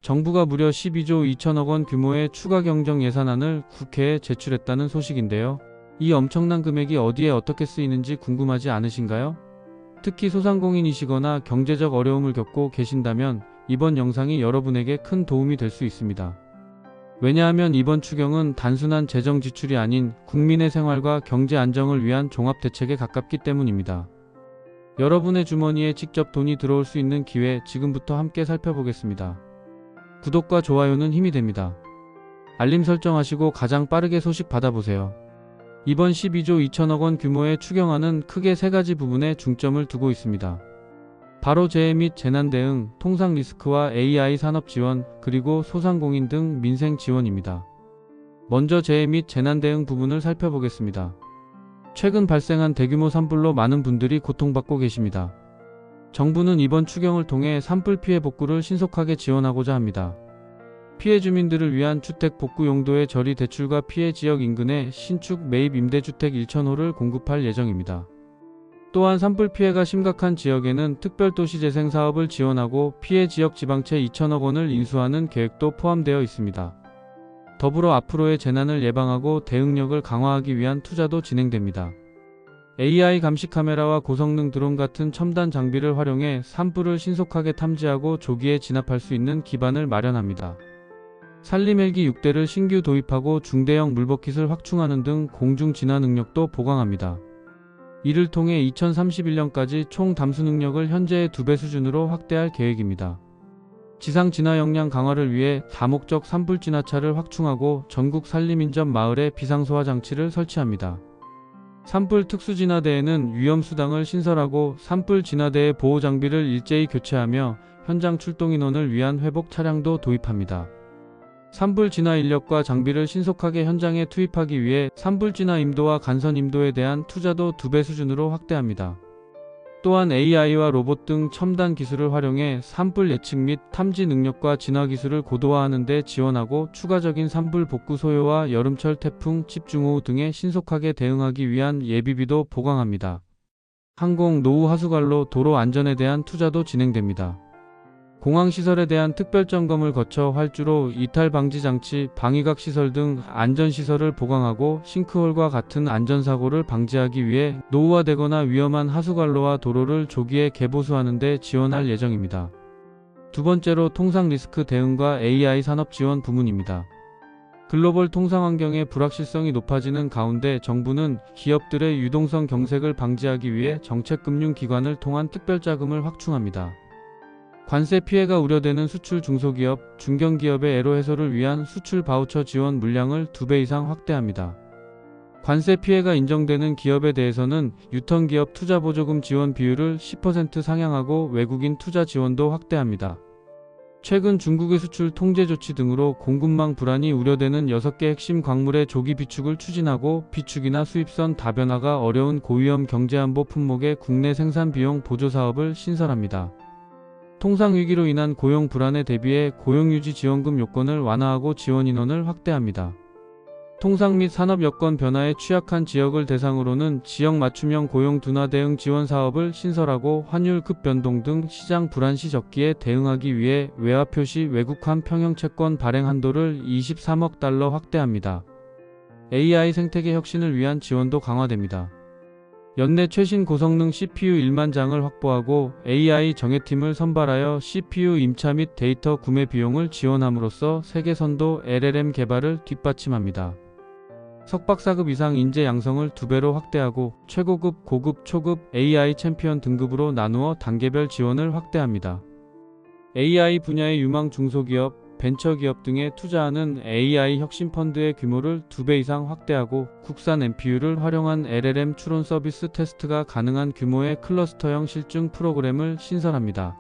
정부가 무려 12조 2천억 원 규모의 추가 경정 예산안을 국회에 제출했다는 소식인데요. 이 엄청난 금액이 어디에 어떻게 쓰이는지 궁금하지 않으신가요? 특히 소상공인이시거나 경제적 어려움을 겪고 계신다면 이번 영상이 여러분에게 큰 도움이 될 수 있습니다. 왜냐하면 이번 추경은 단순한 재정 지출이 아닌 국민의 생활과 경제 안정을 위한 종합 대책에 가깝기 때문입니다. 여러분의 주머니에 직접 돈이 들어올 수 있는 기회, 지금부터 함께 살펴보겠습니다. 구독과 좋아요는 힘이 됩니다. 알림 설정하시고 가장 빠르게 소식 받아보세요. 이번 12조 2천억 원 규모의 추경안은 크게 세 가지 부분에 중점을 두고 있습니다. 바로 재해 및 재난 대응, 통상 리스크와 AI 산업 지원, 그리고 소상공인 등 민생 지원입니다. 먼저 재해 및 재난 대응 부분을 살펴보겠습니다. 최근 발생한 대규모 산불로 많은 분들이 고통받고 계십니다. 정부는 이번 추경을 통해 산불 피해 복구를 신속하게 지원하고자 합니다. 피해 주민들을 위한 주택 복구 용도의 저리 대출과 피해 지역 인근에 신축 매입 임대주택 1,000호를 공급할 예정입니다. 또한 산불 피해가 심각한 지역에는 특별도시재생 사업을 지원하고 피해 지역 지방채 2천억 원을 인수하는 계획도 포함되어 있습니다. 더불어 앞으로의 재난을 예방하고 대응력을 강화하기 위한 투자도 진행됩니다. AI 감시 카메라와 고성능 드론 같은 첨단 장비를 활용해 산불을 신속하게 탐지하고 조기에 진압할 수 있는 기반을 마련합니다. 산림 헬기 6대를 신규 도입하고 중대형 물버킷을 확충하는 등 공중 진화 능력도 보강합니다. 이를 통해 2031년까지 총 담수 능력을 현재의 2배 수준으로 확대할 계획입니다. 지상 진화 역량 강화를 위해 다목적 산불 진화차를 확충하고 전국 산림인접 마을에 비상소화 장치를 설치합니다. 산불 특수진화대에는 위험수당을 신설하고 산불 진화대의 보호 장비를 일제히 교체하며 현장 출동 인원을 위한 회복 차량도 도입합니다. 산불 진화 인력과 장비를 신속하게 현장에 투입하기 위해 산불 진화 임도와 간선 임도에 대한 투자도 2배 수준으로 확대합니다. 또한 AI와 로봇 등 첨단 기술을 활용해 산불 예측 및 탐지 능력과 진화 기술을 고도화하는 데 지원하고 추가적인 산불 복구 소요와 여름철 태풍, 집중호우 등에 신속하게 대응하기 위한 예비비도 보강합니다. 항공, 노후 하수관로, 도로 안전에 대한 투자도 진행됩니다. 공항시설에 대한 특별점검을 거쳐 활주로, 이탈 방지 장치, 방위각 시설 등 안전시설을 보강하고 싱크홀과 같은 안전사고를 방지하기 위해 노후화되거나 위험한 하수관로와 도로를 조기에 개보수하는 데 지원할 예정입니다. 두 번째로 통상 리스크 대응과 AI 산업 지원 부문입니다. 글로벌 통상 환경의 불확실성이 높아지는 가운데 정부는 기업들의 유동성 경색을 방지하기 위해 정책금융기관을 통한 특별자금을 확충합니다. 관세 피해가 우려되는 수출 중소기업, 중견기업의 애로 해소를 위한 수출 바우처 지원 물량을 2배 이상 확대합니다. 관세 피해가 인정되는 기업에 대해서는 유턴기업 투자보조금 지원 비율을 10% 상향하고 외국인 투자 지원도 확대합니다. 최근 중국의 수출 통제 조치 등으로 공급망 불안이 우려되는 6개 핵심 광물의 조기 비축을 추진하고 비축이나 수입선 다변화가 어려운 고위험 경제안보 품목의 국내 생산 비용 보조 사업을 신설합니다. 통상위기로 인한 고용 불안에 대비해 고용유지 지원금 요건을 완화하고 지원 인원을 확대합니다. 통상 및 산업 여건 변화에 취약한 지역을 대상으로는 지역 맞춤형 고용 둔화 대응 지원 사업을 신설하고 환율 급변동 등 시장 불안 시적기에 대응하기 위해 외화 표시 외국환 평형 채권 발행 한도를 23억 달러 확대합니다. AI 생태계 혁신을 위한 지원도 강화됩니다. 연내 최신 고성능 CPU 1만 장을 확보하고 AI 정예팀을 선발하여 CPU 임차 및 데이터 구매 비용을 지원함으로써 세계 선도 LLM 개발을 뒷받침합니다. 석박사급 이상 인재 양성을 2배로 확대하고 최고급, 고급, 초급, AI 챔피언 등급으로 나누어 단계별 지원을 확대합니다. AI 분야의 유망 중소기업, 벤처기업 등에 투자하는 AI 혁신 펀드의 규모를 2배 이상 확대하고 국산 NPU를 활용한 LLM 추론 서비스 테스트가 가능한 규모의 클러스터형 실증 프로그램을 신설합니다.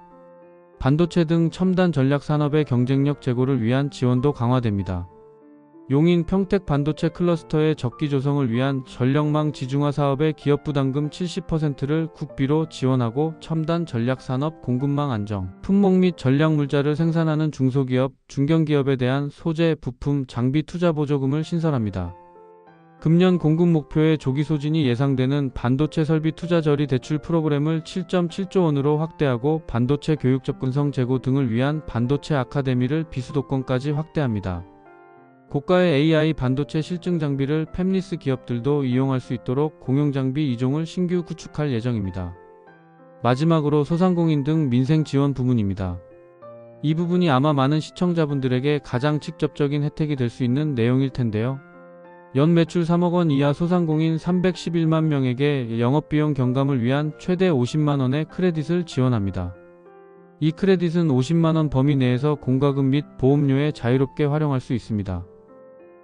반도체 등 첨단 전략 산업의 경쟁력 제고를 위한 지원도 강화됩니다. 용인 평택 반도체 클러스터의 적기 조성을 위한 전력망 지중화 사업의 기업 부담금 70%를 국비로 지원하고 첨단 전략 산업 공급망 안정, 품목 및 전략 물자를 생산하는 중소기업, 중견기업에 대한 소재, 부품, 장비 투자 보조금을 신설합니다. 금년 공급 목표의 조기 소진이 예상되는 반도체 설비 투자 저리 대출 프로그램을 7.7조 원으로 확대하고 반도체 교육 접근성 제고 등을 위한 반도체 아카데미를 비수도권까지 확대합니다. 고가의 AI 반도체 실증 장비를 팹리스 기업들도 이용할 수 있도록 공용 장비 2종을 신규 구축할 예정입니다. 마지막으로 소상공인 등 민생 지원 부문입니다. 이 부분이 아마 많은 시청자분들에게 가장 직접적인 혜택이 될 수 있는 내용일 텐데요. 연 매출 3억 원 이하 소상공인 311만 명에게 영업비용 경감을 위한 최대 50만 원의 크레딧을 지원합니다. 이 크레딧은 50만 원 범위 내에서 공과금 및 보험료에 자유롭게 활용할 수 있습니다.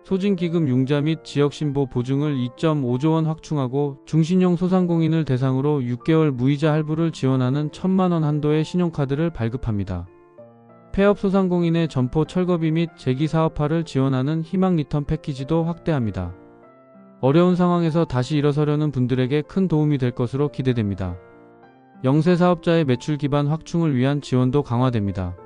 소진기금 융자 및 지역신보 보증을 2.5조 원 확충하고 중신용 소상공인을 대상으로 6개월 무이자 할부를 지원하는 1,000만 원 한도의 신용카드를 발급합니다. 폐업 소상공인의 점포 철거비 및 재기사업화를 지원하는 희망 리턴 패키지도 확대합니다. 어려운 상황에서 다시 일어서려는 분들에게 큰 도움이 될 것으로 기대됩니다. 영세 사업자의 매출 기반 확충을 위한 지원도 강화됩니다.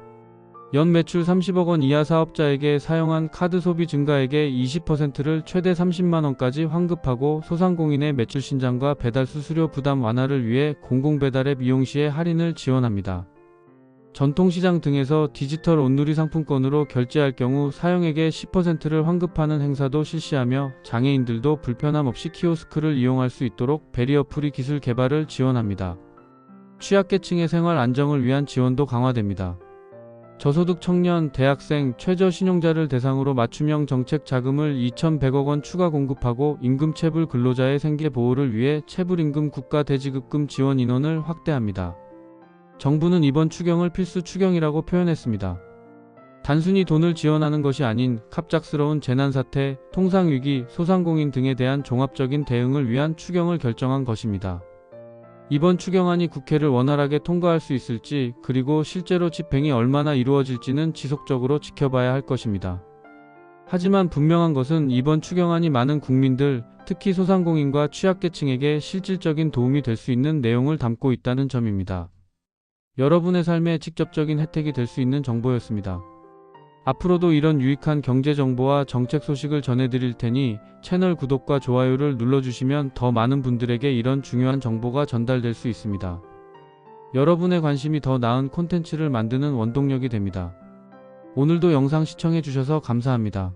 연 매출 30억 원 이하 사업자에게 사용한 카드 소비 증가액의 20%를 최대 30만 원까지 환급하고 소상공인의 매출 신장과 배달 수수료 부담 완화를 위해 공공배달앱 이용 시에 할인을 지원합니다. 전통시장 등에서 디지털 온누리 상품권으로 결제할 경우 사용액의 10%를 환급하는 행사도 실시하며 장애인들도 불편함 없이 키오스크를 이용할 수 있도록 베리어 프리 기술 개발을 지원합니다. 취약계층의 생활 안정을 위한 지원도 강화됩니다. 저소득 청년, 대학생, 최저신용자를 대상으로 맞춤형 정책 자금을 2,100억 원 추가 공급하고 임금체불 근로자의 생계 보호를 위해 체불임금 국가 대지급금 지원 인원을 확대합니다. 정부는 이번 추경을 필수 추경이라고 표현했습니다. 단순히 돈을 지원하는 것이 아닌 갑작스러운 재난사태, 통상위기, 소상공인 등에 대한 종합적인 대응을 위한 추경을 결정한 것입니다. 이번 추경안이 국회를 원활하게 통과할 수 있을지, 그리고 실제로 집행이 얼마나 이루어질지는 지속적으로 지켜봐야 할 것입니다. 하지만 분명한 것은 이번 추경안이 많은 국민들, 특히 소상공인과 취약계층에게 실질적인 도움이 될 수 있는 내용을 담고 있다는 점입니다. 여러분의 삶에 직접적인 혜택이 될 수 있는 정보였습니다. 앞으로도 이런 유익한 경제정보와 정책 소식을 전해드릴 테니 채널 구독과 좋아요를 눌러주시면 더 많은 분들에게 이런 중요한 정보가 전달될 수 있습니다. 여러분의 관심이 더 나은 콘텐츠를 만드는 원동력이 됩니다. 오늘도 영상 시청해주셔서 감사합니다.